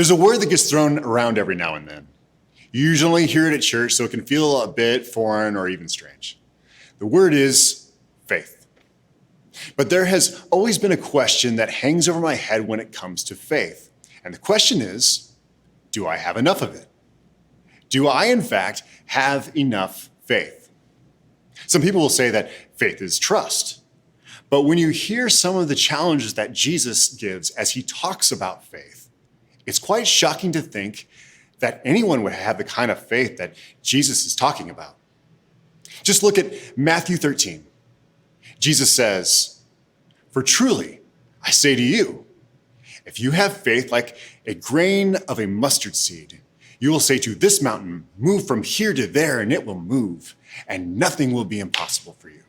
There's a word that gets thrown around every now and then. You usually hear it at church, so it can feel a bit foreign or even strange. The word is faith. But there has always been a question that hangs over my head when it comes to faith. And the question is, do I have enough of it? Do I, in fact, have enough faith? Some people will say that faith is trust. But when you hear some of the challenges that Jesus gives as he talks about faith, it's quite shocking to think that anyone would have the kind of faith that Jesus is talking about. Just look at Matthew 13. Jesus says, "For truly, I say to you, if you have faith like a grain of a mustard seed, you will say to this mountain, move from here to there, and it will move, and nothing will be impossible for you."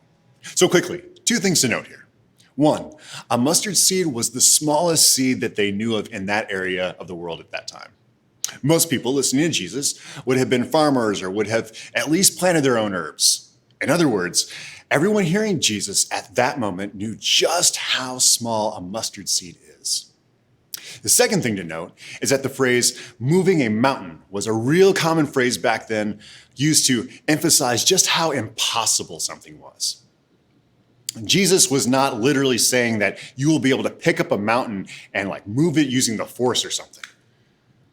So quickly, two things to note here. One, a mustard seed was the smallest seed that they knew of in that area of the world at that time. Most people listening to Jesus would have been farmers or would have at least planted their own herbs. In other words, everyone hearing Jesus at that moment knew just how small a mustard seed is. The second thing to note is that the phrase moving a mountain was a real common phrase back then, used to emphasize just how impossible something was. Jesus was not literally saying that you will be able to pick up a mountain and move it using the force or something.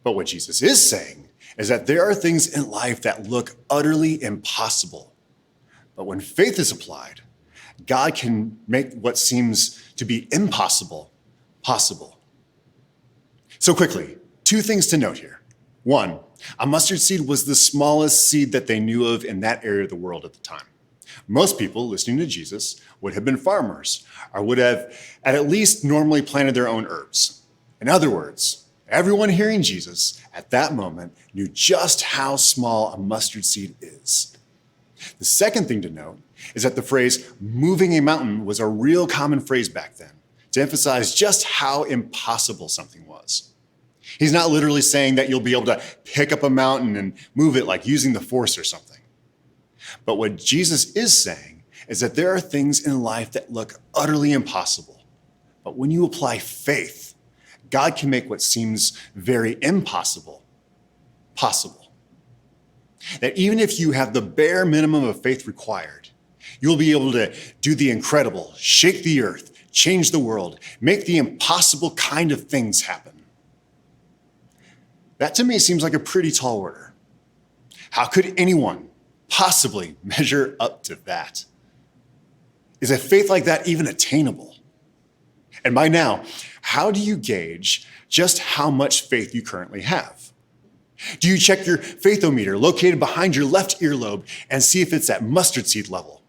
But what Jesus is saying is that there are things in life that look utterly impossible. But when faith is applied, God can make what seems to be impossible possible. So quickly, two things to note here. One, a mustard seed was the smallest seed that they knew of in that area of the world at the time. Most people listening to Jesus would have been farmers or would have at least normally planted their own herbs. In other words, everyone hearing Jesus at that moment knew just how small a mustard seed is. The second thing to note is that the phrase moving a mountain was a real common phrase back then to emphasize just how impossible something was. He's not literally saying that you'll be able to pick up a mountain and move it like using the force or something. But what Jesus is saying is that there are things in life that look utterly impossible. But when you apply faith, God can make what seems very impossible possible. That even if you have the bare minimum of faith required, you'll be able to do the incredible, shake the earth, change the world, make the impossible kind of things happen. That to me seems like a pretty tall order. How could anyone possibly measure up to that? Is a faith like that even attainable? And by now, how do you gauge just how much faith you currently have? Do you check your faithometer located behind your left earlobe and see if it's at mustard seed level?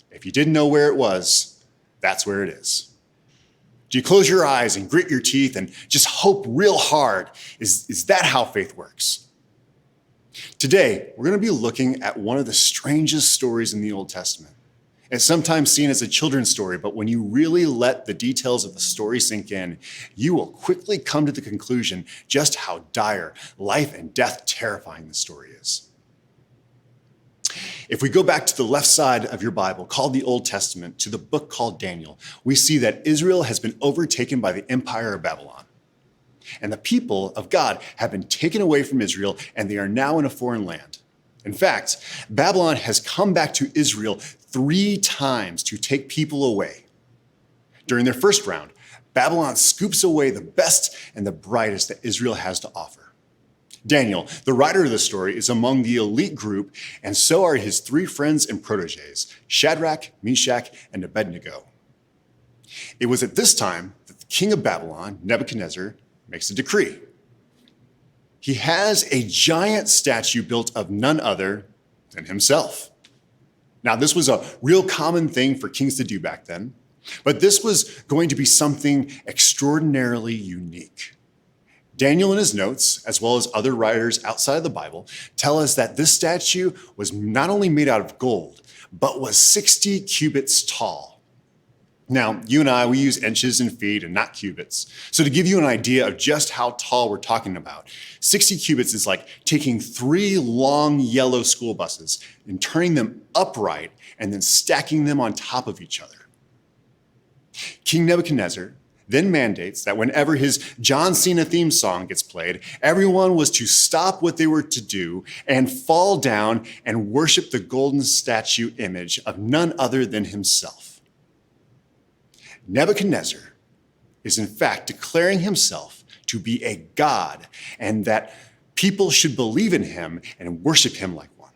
If you didn't know where it was, that's where it is. Do you close your eyes and grit your teeth and just hope real hard? Is that how faith works? Today, we're going to be looking at one of the strangest stories in the Old Testament. It's sometimes seen as a children's story, but when you really let the details of the story sink in, you will quickly come to the conclusion just how dire, life and death terrifying the story is. If we go back to the left side of your Bible, called the Old Testament, to the book called Daniel, we see that Israel has been overtaken by the empire of Babylon. And the people of God have been taken away from Israel, and they are now in a foreign land. In fact, Babylon has come back to Israel 3 times to take people away. During their first round, Babylon scoops away the best and the brightest that Israel has to offer. Daniel, the writer of the story, is among the elite group, and so are his 3 friends and proteges, Shadrach, Meshach, and Abednego. It was at this time that the king of Babylon, Nebuchadnezzar, makes a decree. He has a giant statue built of none other than himself. Now, this was a real common thing for kings to do back then, but this was going to be something extraordinarily unique. Daniel in his notes, as well as other writers outside of the Bible, tell us that this statue was not only made out of gold, but was 60 cubits tall. Now, you and I, we use inches and feet and not cubits. So to give you an idea of just how tall we're talking about, 60 cubits is like taking 3 long yellow school buses and turning them upright and then stacking them on top of each other. King Nebuchadnezzar then mandates that whenever his John Cena theme song gets played, everyone was to stop what they were to do and fall down and worship the golden statue image of none other than himself. Nebuchadnezzar is in fact declaring himself to be a god and that people should believe in him and worship him like one.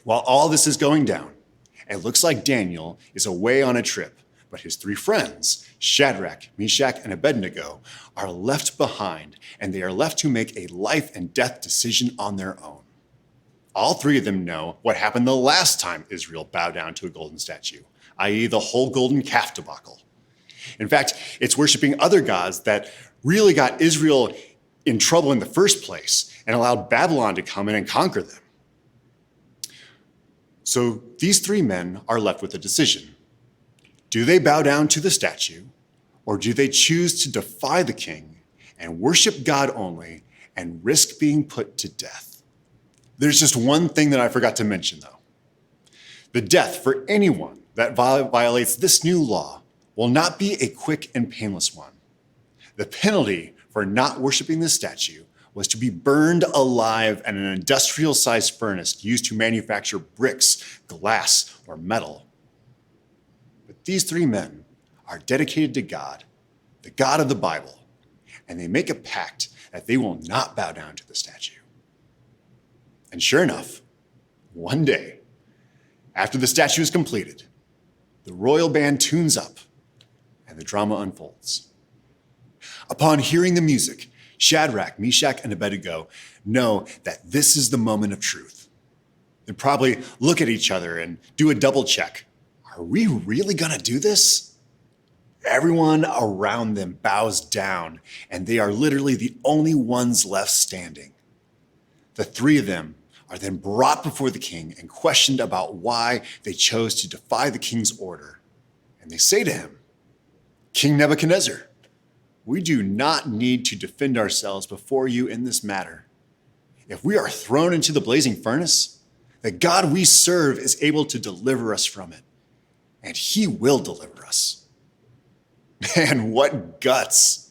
While all this is going down, it looks like Daniel is away on a trip, but his three friends, Shadrach, Meshach, and Abednego, are left behind, and they are left to make a life and death decision on their own. All three of them know what happened the last time Israel bowed down to a golden statue, i.e. the whole golden calf debacle. In fact, it's worshiping other gods that really got Israel in trouble in the first place and allowed Babylon to come in and conquer them. So these three men are left with a decision. Do they bow down to the statue, or do they choose to defy the king and worship God only and risk being put to death? There's just one thing that I forgot to mention, though. The death for anyone that violates this new law will not be a quick and painless one. The penalty for not worshiping the statue was to be burned alive in an industrial-sized furnace used to manufacture bricks, glass, or metal. But these three men are dedicated to God, the God of the Bible, and they make a pact that they will not bow down to the statue. And sure enough, one day, after the statue is completed, the royal band tunes up and the drama unfolds. Upon hearing the music, Shadrach, Meshach, and Abednego know that this is the moment of truth. They probably look at each other and do a double check. Are we really gonna do this? Everyone around them bows down, and they are literally the only ones left standing. The three of them are then brought before the king and questioned about why they chose to defy the king's order. And they say to him, King Nebuchadnezzar, we do not need to defend ourselves before you in this matter. If we are thrown into the blazing furnace, the God we serve is able to deliver us from it, and he will deliver us. Man, what guts.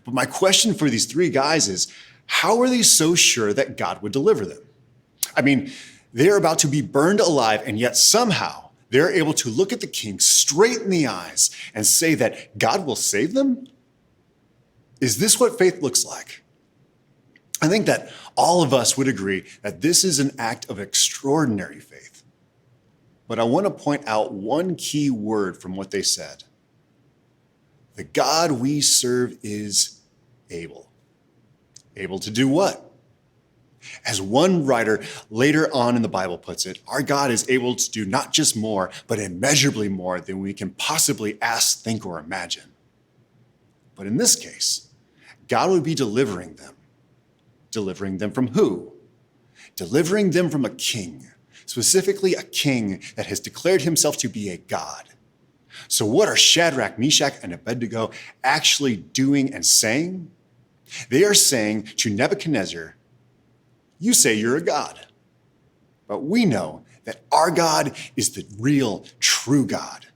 But my question for these three guys is, how are they so sure that God would deliver them? I mean, they're about to be burned alive, and yet somehow they're able to look at the king straight in the eyes and say that God will save them? Is this what faith looks like? I think that all of us would agree that this is an act of extraordinary faith. But I want to point out one key word from what they said. The God we serve is able. Able to do what? As one writer later on in the Bible puts it, our God is able to do not just more, but immeasurably more than we can possibly ask, think, or imagine. But in this case, God would be delivering them. Delivering them from who? Delivering them from a king, specifically a king that has declared himself to be a god. So what are Shadrach, Meshach, and Abednego actually doing and saying? They are saying to Nebuchadnezzar, you say you're a god, but we know that our God is the real, true God.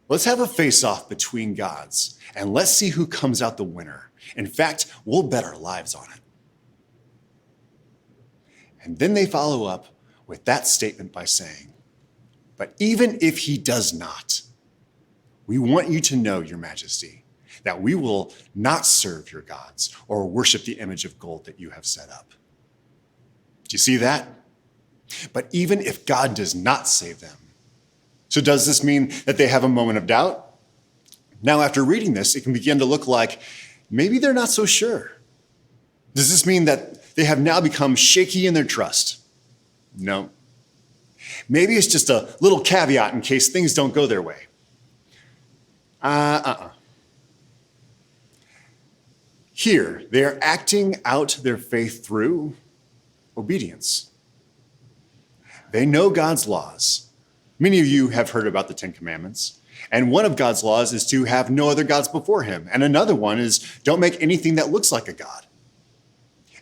Let's have a face-off between gods, and let's see who comes out the winner. In fact, we'll bet our lives on it. And then they follow up with that statement by saying, but even if he does not, we want you to know, Your Majesty, that we will not serve your gods or worship the image of gold that you have set up. Do you see that? But even if God does not save them, so does this mean that they have a moment of doubt? Now, after reading this, it can begin to look like maybe they're not so sure. Does this mean that they have now become shaky in their trust? No. Maybe it's just a little caveat in case things don't go their way. Here, they are acting out their faith through obedience. They know God's laws. Many of you have heard about the Ten Commandments. And one of God's laws is to have no other gods before him. And another one is don't make anything that looks like a god.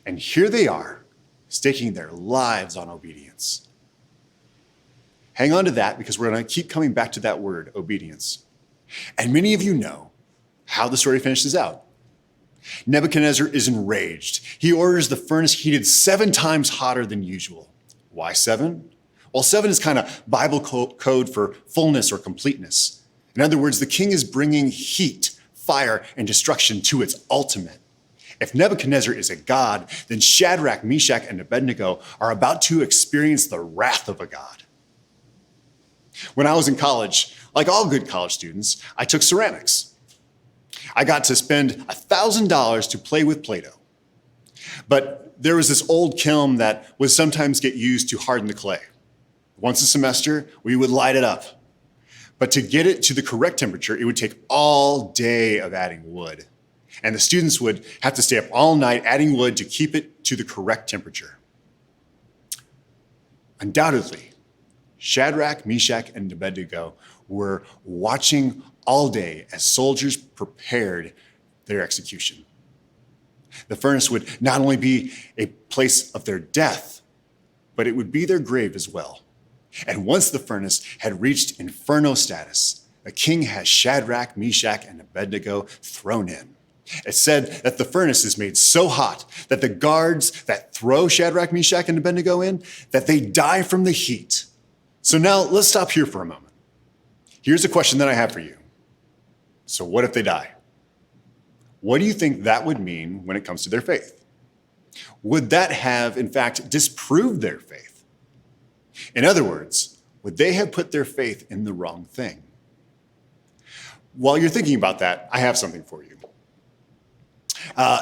And here they are, staking their lives on obedience. Hang on to that because we're going to keep coming back to that word, obedience. And many of you know how the story finishes out. Nebuchadnezzar is enraged. He orders the furnace heated 7 times hotter than usual. Why 7? Well, 7 is kind of Bible code for fullness or completeness. In other words, the king is bringing heat, fire, and destruction to its ultimate. If Nebuchadnezzar is a god, then Shadrach, Meshach, and Abednego are about to experience the wrath of a god. When I was in college, like all good college students, I took ceramics. I got to spend $1,000 to play with Play-Doh. But there was this old kiln that would sometimes get used to harden the clay. Once a semester, we would light it up. But to get it to the correct temperature, it would take all day of adding wood. And the students would have to stay up all night adding wood to keep it to the correct temperature. Undoubtedly, Shadrach, Meshach, and Abednego were watching all day as soldiers prepared their execution. The furnace would not only be a place of their death, but it would be their grave as well. And once the furnace had reached inferno status, the king has Shadrach, Meshach, and Abednego thrown in. It said that the furnace is made so hot that the guards that throw Shadrach, Meshach, and Abednego in, that they die from the heat. So now let's stop here for a moment. Here's a question that I have for you. So what if they die? What do you think that would mean when it comes to their faith? Would that have, in fact, disproved their faith? In other words, would they have put their faith in the wrong thing? While you're thinking about that, I have something for you.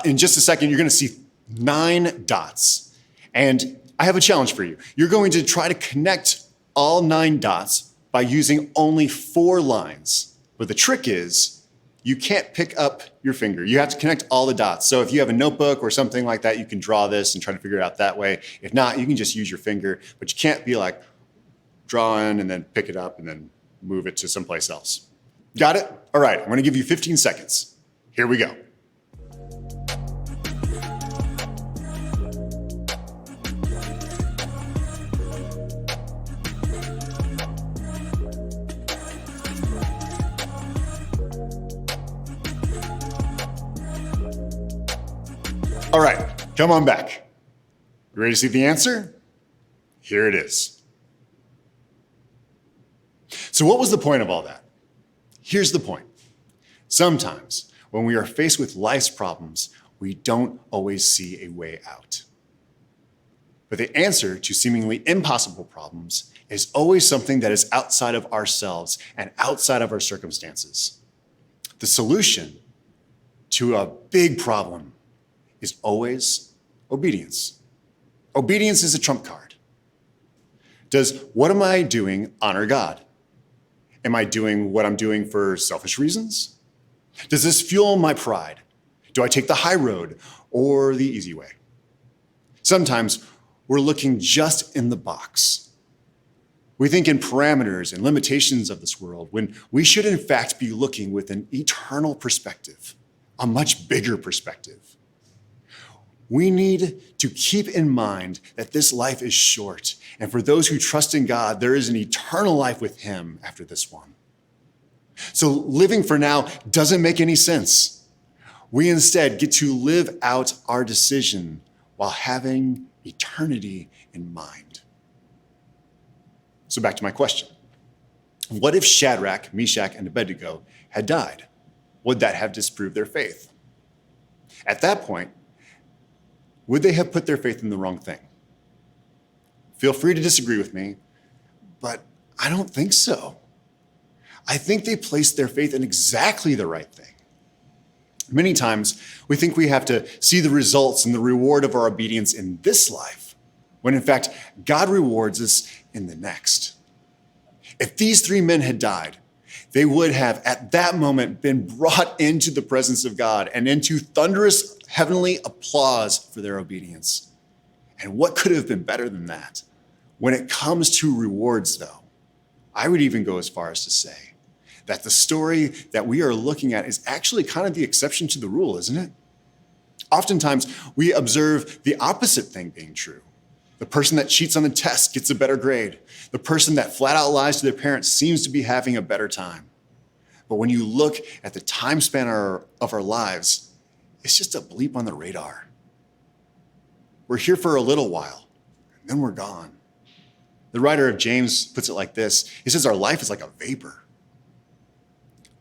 In just a second, you're going to see 9 dots. And I have a challenge for you. You're going to try to connect all 9 dots by using only 4 lines. But the trick is, you can't pick up your finger. You have to connect all the dots. So if you have a notebook or something like that, you can draw this and try to figure it out that way. If not, you can just use your finger, but you can't be like drawing and then pick it up and then move it to someplace else. Got it? All right, I'm gonna give you 15 seconds. Here we go. All right, come on back. You ready to see the answer? Here it is. So what was the point of all that? Here's the point. Sometimes when we are faced with life's problems, we don't always see a way out. But the answer to seemingly impossible problems is always something that is outside of ourselves and outside of our circumstances. The solution to a big problem is always obedience. Obedience is a trump card. Does what am I doing honor God? Am I doing what I'm doing for selfish reasons? Does this fuel my pride? Do I take the high road or the easy way? Sometimes we're looking just in the box. We think in parameters and limitations of this world when we should in fact be looking with an eternal perspective, a much bigger perspective. We need to keep in mind that this life is short, and for those who trust in God, there is an eternal life with Him after this one. So living for now doesn't make any sense. We instead get to live out our decision while having eternity in mind. So back to my question. What if Shadrach, Meshach, and Abednego had died? Would that have disproved their faith? At that point, would they have put their faith in the wrong thing? Feel free to disagree with me, but I don't think so. I think they placed their faith in exactly the right thing. Many times, we think we have to see the results and the reward of our obedience in this life, when in fact, God rewards us in the next. If these 3 men had died, they would have, at that moment, been brought into the presence of God and into thunderous heavenly applause for their obedience. And what could have been better than that? When it comes to rewards, though, I would even go as far as to say that the story that we are looking at is actually kind of the exception to the rule, isn't it? Oftentimes, we observe the opposite thing being true. The person that cheats on the test gets a better grade. The person that flat out lies to their parents seems to be having a better time. But when you look at the time span of our lives, it's just a bleep on the radar. We're here for a little while, and then we're gone. The writer of James puts it like this. He says our life is like a vapor.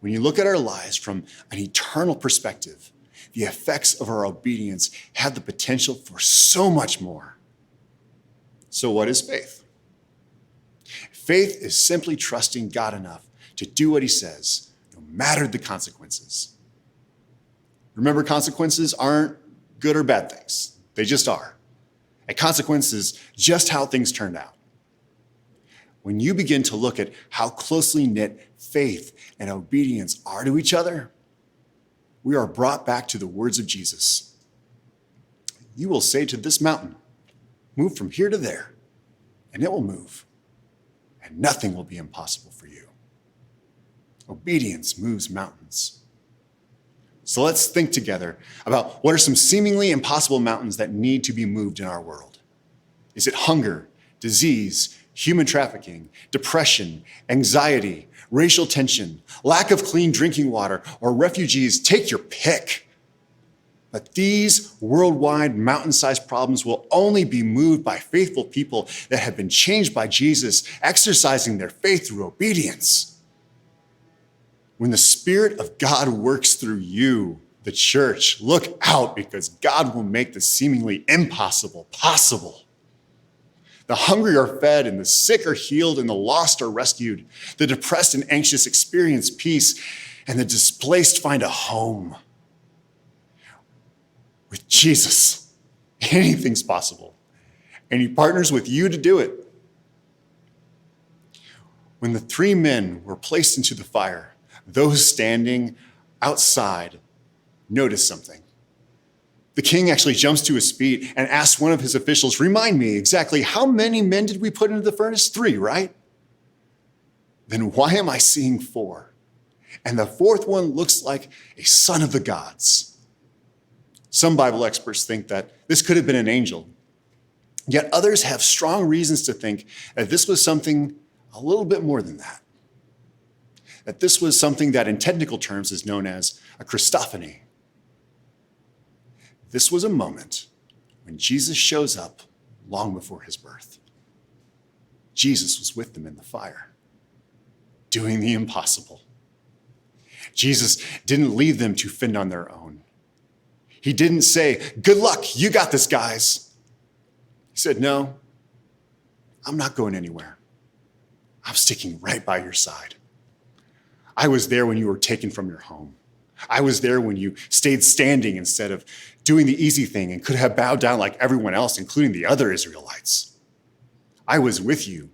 When you look at our lives from an eternal perspective, the effects of our obedience have the potential for so much more. So what is faith? Faith is simply trusting God enough to do what he says, no matter the consequences. Remember, consequences aren't good or bad things. They just are. And consequence is just how things turned out. When you begin to look at how closely knit faith and obedience are to each other, we are brought back to the words of Jesus. You will say to this mountain, move from here to there, and it will move, and nothing will be impossible for you. Obedience moves mountains. So let's think together about what are some seemingly impossible mountains that need to be moved in our world. Is it hunger, disease, human trafficking, depression, anxiety, racial tension, lack of clean drinking water, or refugees? Take your pick. But these worldwide mountain-sized problems will only be moved by faithful people that have been changed by Jesus, exercising their faith through obedience. When the Spirit of God works through you, the church, look out, because God will make the seemingly impossible possible. The hungry are fed, and the sick are healed, and the lost are rescued. The depressed and anxious experience peace, and the displaced find a home. With Jesus, anything's possible, and he partners with you to do it. When the 3 men were placed into the fire, those standing outside noticed something. The king actually jumps to his feet and asks one of his officials, remind me exactly how many men did we put into the furnace? 3, right? Then why am I seeing 4? And the 4th one looks like a son of the gods. Some Bible experts think that this could have been an angel. Yet others have strong reasons to think that this was something a little bit more than that. That this was something that in technical terms is known as a Christophany. This was a moment when Jesus shows up long before his birth. Jesus was with them in the fire, doing the impossible. Jesus didn't leave them to fend on their own. He didn't say, good luck, you got this, guys. He said, no, I'm not going anywhere. I'm sticking right by your side. I was there when you were taken from your home. I was there when you stayed standing instead of doing the easy thing and could have bowed down like everyone else, including the other Israelites. I was with you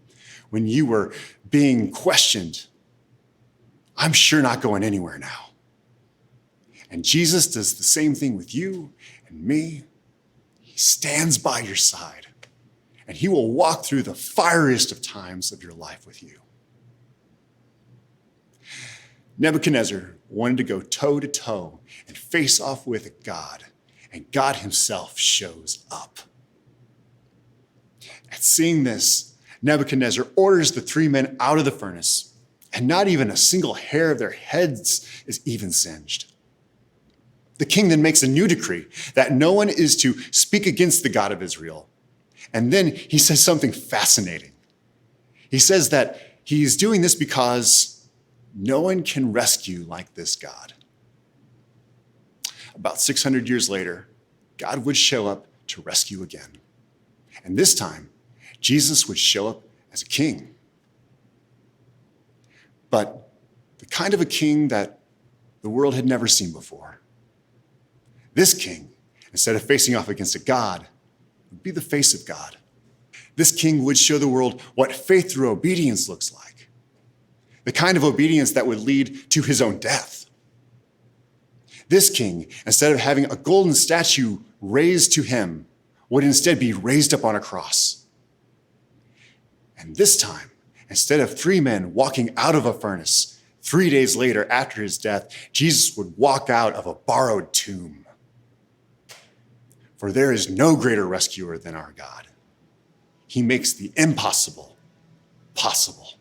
when you were being questioned. I'm sure not going anywhere now. And Jesus does the same thing with you and me. He stands by your side, and he will walk through the fieriest of times of your life with you. Nebuchadnezzar wanted to go toe to toe and face off with God, and God himself shows up. At seeing this, Nebuchadnezzar orders the 3 men out of the furnace, and not even a single hair of their heads is even singed. The king then makes a new decree that no one is to speak against the God of Israel. And then he says something fascinating. He says that he's doing this because no one can rescue like this God. About 600 years later, God would show up to rescue again. And this time, Jesus would show up as a king. But the kind of a king that the world had never seen before. This king, instead of facing off against a God, would be the face of God. This king would show the world what faith through obedience looks like. The kind of obedience that would lead to his own death. This king, instead of having a golden statue raised to him, would instead be raised up on a cross. And this time, instead of 3 men walking out of a furnace, 3 days later after his death, Jesus would walk out of a borrowed tomb. For there is no greater rescuer than our God. He makes the impossible possible.